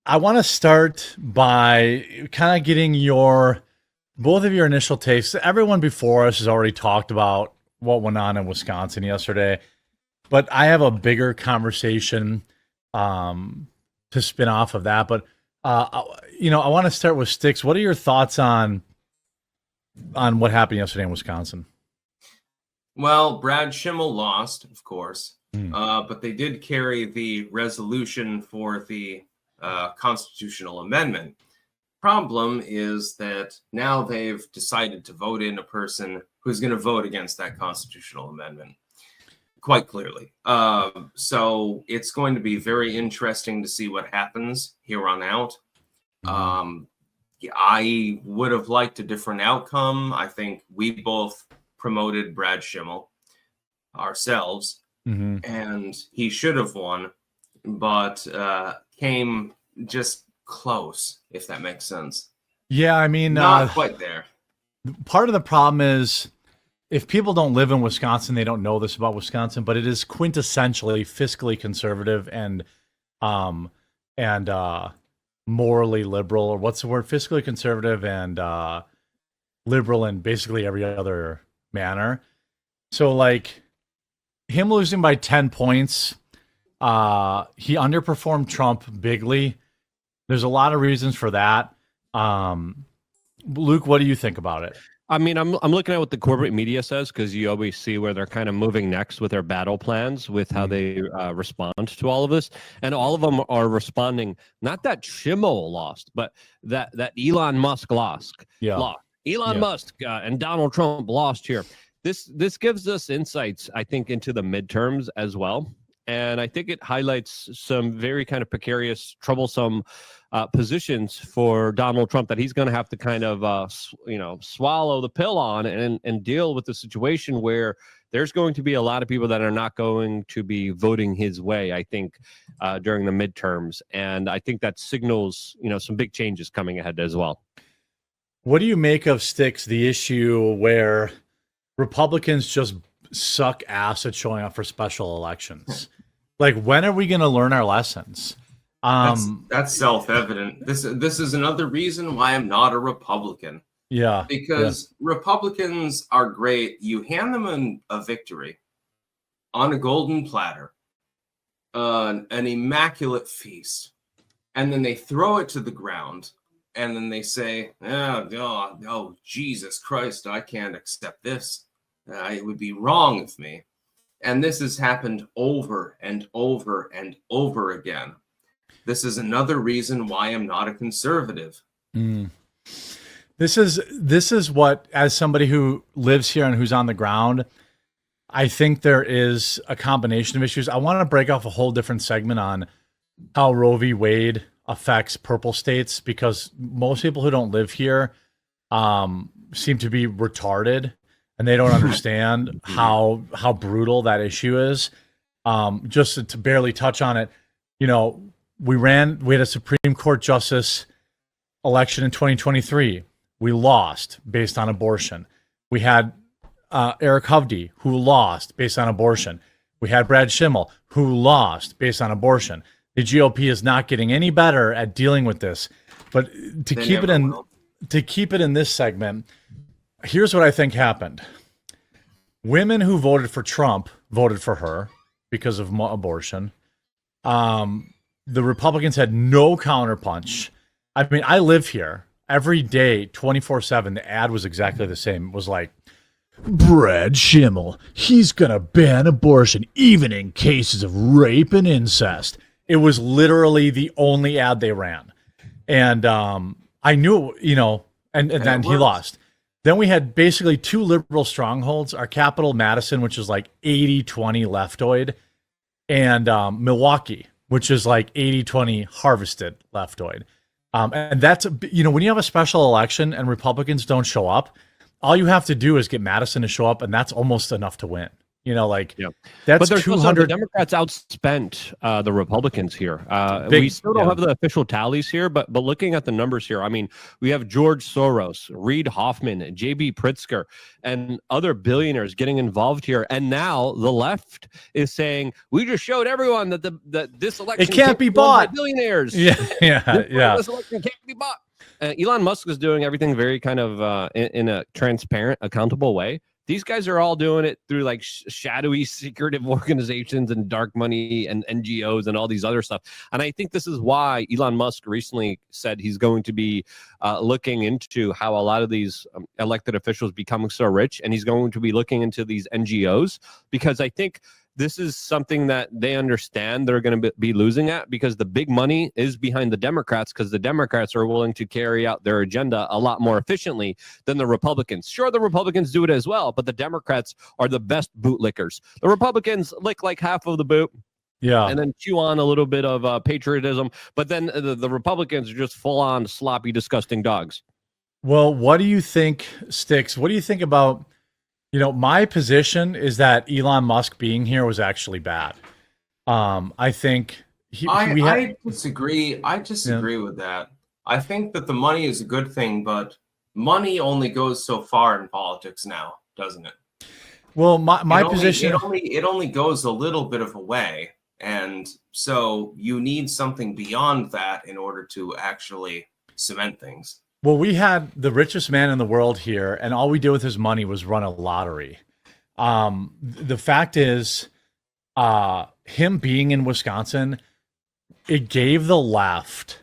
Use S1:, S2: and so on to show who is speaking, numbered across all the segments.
S1: I want to start by kind of getting both of your initial takes. Everyone before us has already talked about what went on in Wisconsin yesterday, but I have a bigger conversation to spin off of that. But I want to start with Styx. What are your thoughts on what happened yesterday in Wisconsin?
S2: Well, Brad Schimmel lost, of course,
S1: Mm.
S2: but they did carry the resolution for the constitutional amendment. Problem is that now they've decided to vote in a person who's going to vote against that constitutional amendment quite clearly. So it's going to be very interesting to see what happens here on out. I would have liked a different outcome. I think we both promoted Brad Schimmel ourselves, and he should have won, but came just close, if that makes sense.
S1: Yeah, I mean,
S2: not quite there.
S1: Part of the problem is if people don't live in Wisconsin, they don't know this about Wisconsin, but it is quintessentially fiscally conservative and morally liberal, or what's the word? Fiscally conservative and liberal in basically every other manner. So like him losing by 10 points, he underperformed Trump bigly. There's a lot of reasons for that. Luke, what do you think about it?
S3: I mean, I'm looking at what the corporate media says, because you always see where they're kind of moving next with their battle plans, with how they respond to all of this, and all of them are responding not that Schimmel lost, but that Elon Musk lost. Elon Musk and Donald Trump lost here. This gives us insights, I think, into the midterms as well. And I think it highlights some very kind of precarious, troublesome positions for Donald Trump that he's going to have to kind of, swallow the pill on and deal with the situation where there's going to be a lot of people that are not going to be voting his way, I think, during the midterms. And I think that signals, some big changes coming ahead as well.
S1: What do you make of Styx, the issue where Republicans just suck ass at showing up for special elections? Like, when are we going to learn our lessons?
S2: That's self-evident. This is another reason why I'm not a Republican.
S1: Yeah.
S2: Because Republicans are great. You hand them a victory on a golden platter, an immaculate feast, and then they throw it to the ground, and then they say, oh, Jesus Christ, I can't accept this. It would be wrong of me. And this has happened over and over and over again. This is another reason why I'm not a conservative.
S1: This is what, as somebody who lives here and who's on the ground, I think there is a combination of issues. I want to break off a whole different segment on how Roe v. Wade affects purple states, because most people who don't live here seem to be retarded. And they don't understand how brutal that issue is. Just to barely touch on it, we had a Supreme Court justice election in 2023. We lost based on abortion. We had Eric Hovde, who lost based on abortion. We had Brad Schimmel, who lost based on abortion. The GOP is not getting any better at dealing with this. But to keep it in this segment, here's what I think happened. Women who voted for Trump voted for her because of abortion. The Republicans had no counterpunch. I mean, I live here every day, 24/7. The ad was exactly the same. It was like, Brad Schimmel, he's going to ban abortion even in cases of rape and incest. It was literally the only ad they ran. And I knew, and then he lost. Then we had basically two liberal strongholds, our capital, Madison, which is like 80-20 leftoid, and Milwaukee, which is like 80-20 harvested leftoid. And that's, when you have a special election and Republicans don't show up, all you have to do is get Madison to show up, and that's almost enough to win. You know, like
S3: Yeah.
S1: that's
S3: But there's also the
S1: 200.
S3: Democrats outspent the Republicans here.
S1: Big-
S3: We still don't
S1: yeah.
S3: have the official tallies here, but looking at the numbers here, I mean, we have George Soros, Reid Hoffman, J.B. Pritzker, and other billionaires getting involved here. And now the left is saying we just showed everyone that that this election
S1: can't be
S3: won by
S1: bought.
S3: billionaires.
S1: Yeah, yeah, yeah.
S3: This election can't be bought. Elon Musk is doing everything very kind of in a transparent, accountable way. These guys are all doing it through like shadowy, secretive organizations and dark money and NGOs and all these other stuff. And I think this is why Elon Musk recently said he's going to be looking into how a lot of these elected officials becoming so rich, and he's going to be looking into these NGOs, because I think this is something that they understand they're going to be losing at, because the big money is behind the Democrats, because the Democrats are willing to carry out their agenda a lot more efficiently than the Republicans. Sure, the Republicans do it as well, but the Democrats are the best bootlickers. The Republicans lick like half of the boot.
S1: Yeah.
S3: And then chew on a little bit of patriotism. But then the Republicans are just full on sloppy, disgusting dogs.
S1: Well, what do you think, Styx? What do you think about, you know, my position is that Elon Musk being here was actually bad. I think
S2: I disagree. I disagree with that. I think that the money is a good thing, but money only goes so far in politics now, doesn't it?
S1: Well, my position,
S2: it only goes a little bit of a way, and so you need something beyond that in order to actually cement things.
S1: well, we had the richest man in the world here, and all we did with his money was run a lottery. The fact is, him being in Wisconsin, it gave the left,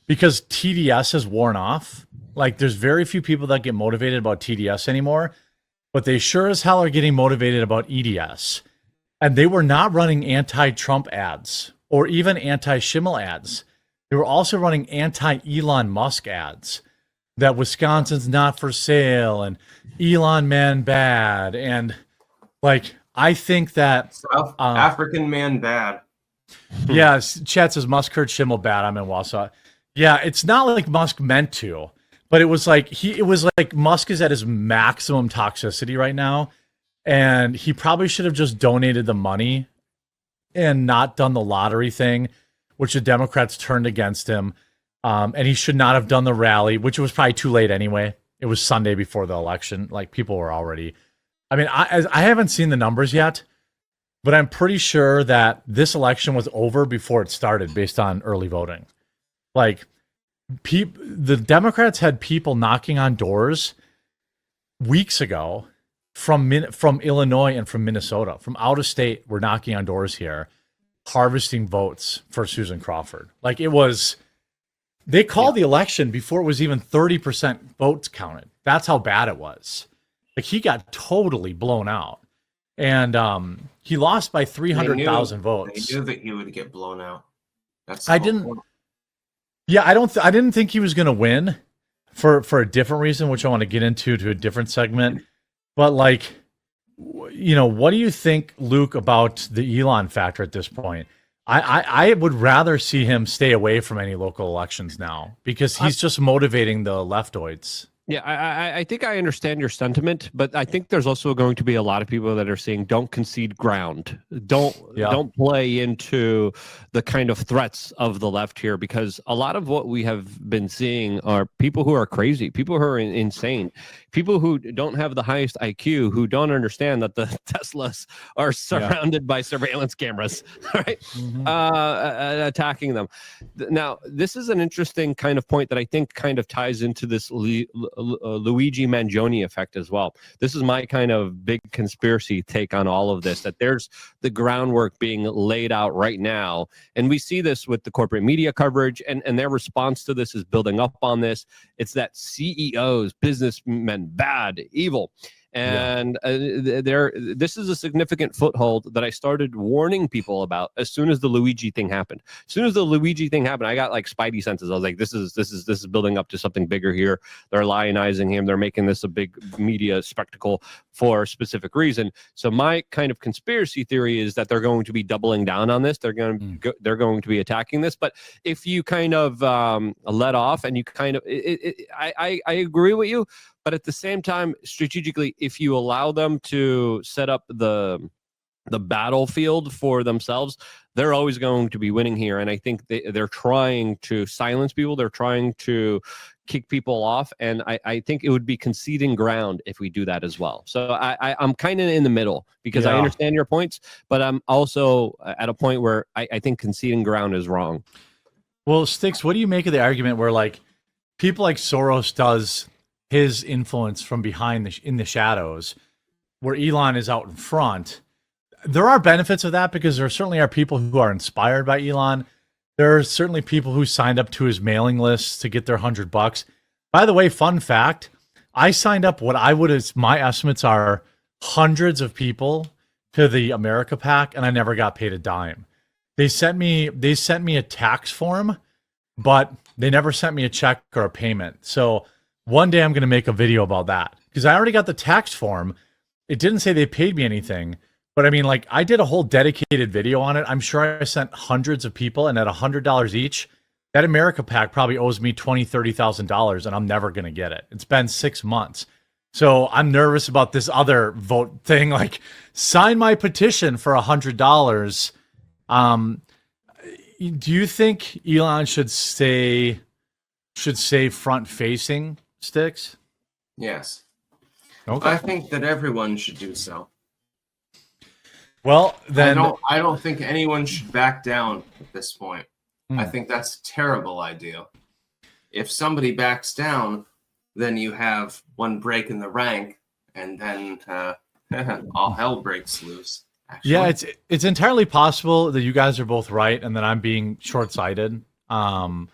S1: because TDS has worn off. Like, there's very few people that get motivated about TDS anymore, but they sure as hell are getting motivated about EDS. And they were not running anti-Trump ads or even anti-Schimmel ads. They were also running anti-Elon Musk ads, that Wisconsin's not for sale and Elon man bad. And like, I think that
S2: South African man bad.
S1: yeah, Chad says Musk heard Schimmel bad. I'm in Wausau. Yeah, it's not like Musk meant to, but it was like Musk is at his maximum toxicity right now, and he probably should have just donated the money and not done the lottery thing, which the Democrats turned against him. And he should not have done the rally, which was probably too late anyway. It was Sunday before the election. Like, people were already, I mean, I haven't seen the numbers yet, but I'm pretty sure that this election was over before it started based on early voting. Like, the Democrats had people knocking on doors weeks ago from Illinois and from Minnesota, from out of state, were knocking on doors here, harvesting votes for Susan Crawford. Like, it was, they called the election before it was even 30% votes counted. That's how bad it was. Like, he got totally blown out, and he lost by 300,000 votes.
S2: They knew that he would get blown out.
S1: I didn't think he was going to win for a different reason, which I want to get into to a different segment. But, like, you know, what do you think, Luke, about the Elon factor at this point? I would rather see him stay away from any local elections now, because he's just motivating the leftoids.
S3: Yeah, I think I understand your sentiment, but I think there's also going to be a lot of people that are saying don't concede ground. Don't play into the kind of threats of the left here, because a lot of what we have been seeing are people who are crazy, people who are insane, people who don't have the highest IQ, who don't understand that the Teslas are surrounded by surveillance cameras, right? Attacking them. Now, this is an interesting kind of point that I think kind of ties into this Luigi Mangione effect as well. This is my kind of big conspiracy take on all of this, that there's the groundwork being laid out right now. And we see this with the corporate media coverage, and their response to this is building up on this. It's that CEOs, businessmen, bad, evil. And this is a significant foothold that I started warning people about as soon as the Luigi thing happened. As soon as the Luigi thing happened, I got like spidey senses. I was like, this is building up to something bigger here. They're lionizing him. They're making this a big media spectacle for a specific reason. So my kind of conspiracy theory is that they're going to be doubling down on this. They're going to be attacking this. But if you kind of let off and you kind of, I agree with you. But at the same time, strategically, if you allow them to set up the battlefield for themselves, they're always going to be winning here. And I think they're trying to silence people. They're trying to kick people off. And I think it would be conceding ground if we do that as well. So I'm kind of in the middle because I understand your points, but I'm also at a point where I think conceding ground is wrong.
S1: Well, Styx, what do you make of the argument where like people like Soros does his influence from behind in the shadows, where Elon is out in front? There are benefits of that because there certainly are people who are inspired by Elon. There are certainly people who signed up to his mailing list to get their $100. By the way, fun fact, I signed up my estimates are hundreds of people to the America Pack, and I never got paid a dime. They sent me a tax form, but they never sent me a check or a payment. So one day I'm going to make a video about that because I already got the tax form. It didn't say they paid me anything. But I mean, like, I did a whole dedicated video on it. I'm sure I sent hundreds of people, and at $100 each, that America Pack probably owes me $20,000, $30,000, and I'm never going to get it. It's been 6 months. So I'm nervous about this other vote thing, like, sign my petition for $100. Do you think Elon should stay front-facing, Styx?
S2: Yes.
S1: Okay.
S2: I think that everyone should do so.
S1: Well, then
S2: I don't think anyone should back down at this point. I think that's a terrible idea. If somebody backs down, then you have one break in the rank, and then all hell breaks loose. Actually.
S1: Yeah, it's entirely possible that you guys are both right, and that I'm being short-sighted. And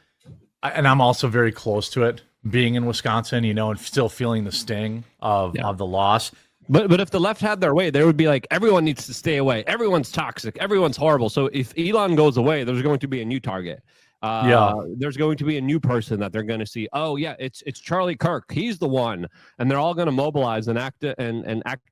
S1: I'm also very close to it, being in Wisconsin, and still feeling the sting of the loss.
S3: But if the left had their way, they would be like, everyone needs to stay away. Everyone's toxic. Everyone's horrible. So if Elon goes away, there's going to be a new target. There's going to be a new person that they're going to see. Oh yeah, it's Charlie Kirk. He's the one, and they're all going to mobilize and activate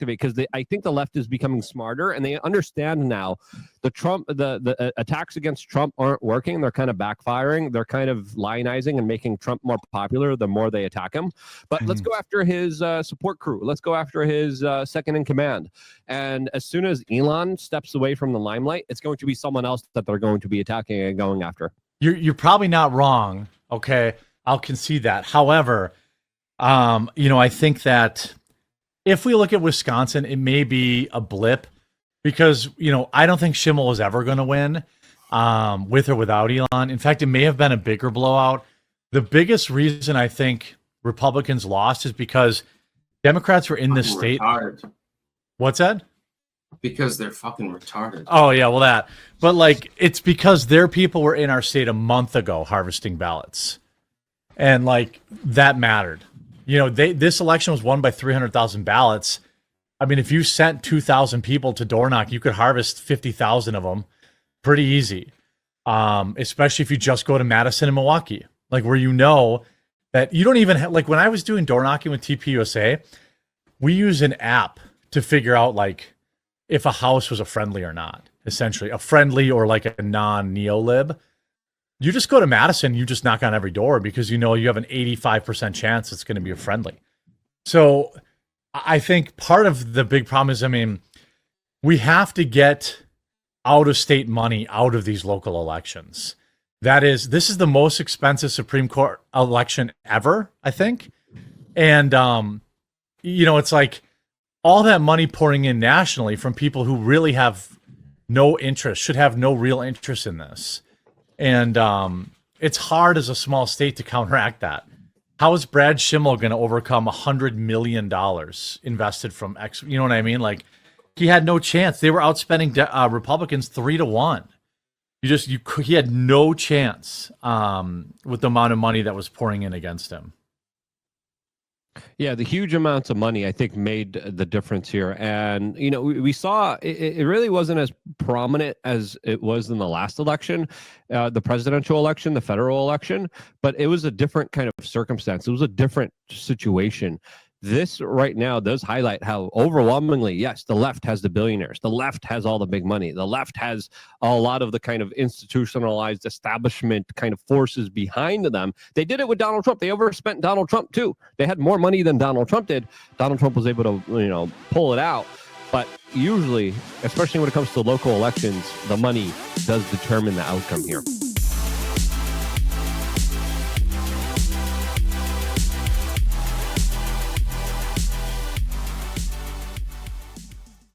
S3: because I think the left is becoming smarter and they understand now the attacks against Trump aren't working. They're kind of backfiring. They're kind of lionizing and making Trump more popular the more they attack him. But let's go after his support crew. Let's go after his second in command. And as soon as Elon steps away from the limelight, it's going to be someone else that they're going to be attacking and going after.
S1: You're probably not wrong. Okay, I'll concede that. However, I think that if we look at Wisconsin, it may be a blip because I don't think Schimmel is ever going to win with or without Elon. In fact, it may have been a bigger blowout. The biggest reason I think Republicans lost is because Democrats were in the state.
S2: Retarded.
S1: What's that?
S2: Because they're fucking retarded.
S1: Oh, yeah, well, that. But, it's because their people were in our state a month ago harvesting ballots. And, that mattered. This election was won by 300,000 ballots. I mean, if you sent 2,000 people to door knock, you could harvest 50,000 of them pretty easy. Especially if you just go to Madison and Milwaukee. Where that you don't even have... when I was doing door knocking with TPUSA, we use an app to figure out, if a house was a friendly or not, essentially. A friendly or a non-neolib. You just go to Madison, you just knock on every door because you have an 85% chance it's going to be a friendly. So I think part of the big problem is, we have to get out-of-state money out of these local elections. This is the most expensive Supreme Court election ever, I think. And, it's all that money pouring in nationally from people who really have no interest, should have no real interest in this. And it's hard as a small state to counteract that. How is Brad Schimmel going to overcome $100 million invested from you know what I mean? He had no chance. They were outspending Republicans 3-1. He had no chance with the amount of money that was pouring in against him.
S3: Yeah, the huge amounts of money, I think, made the difference here. And, we saw it really wasn't as prominent as it was in the last election, the presidential election, the federal election, but it was a different kind of circumstance. It was a different situation. this right now does highlight how overwhelmingly, yes, the left has the billionaires. The left has all the big money. The left has a lot of the kind of institutionalized establishment kind of forces behind them. They did it with Donald Trump. They overspent Donald Trump too. They had more money than Donald Trump did. Donald Trump was able to, pull it out. But usually, especially when it comes to local elections, the money does determine the outcome here.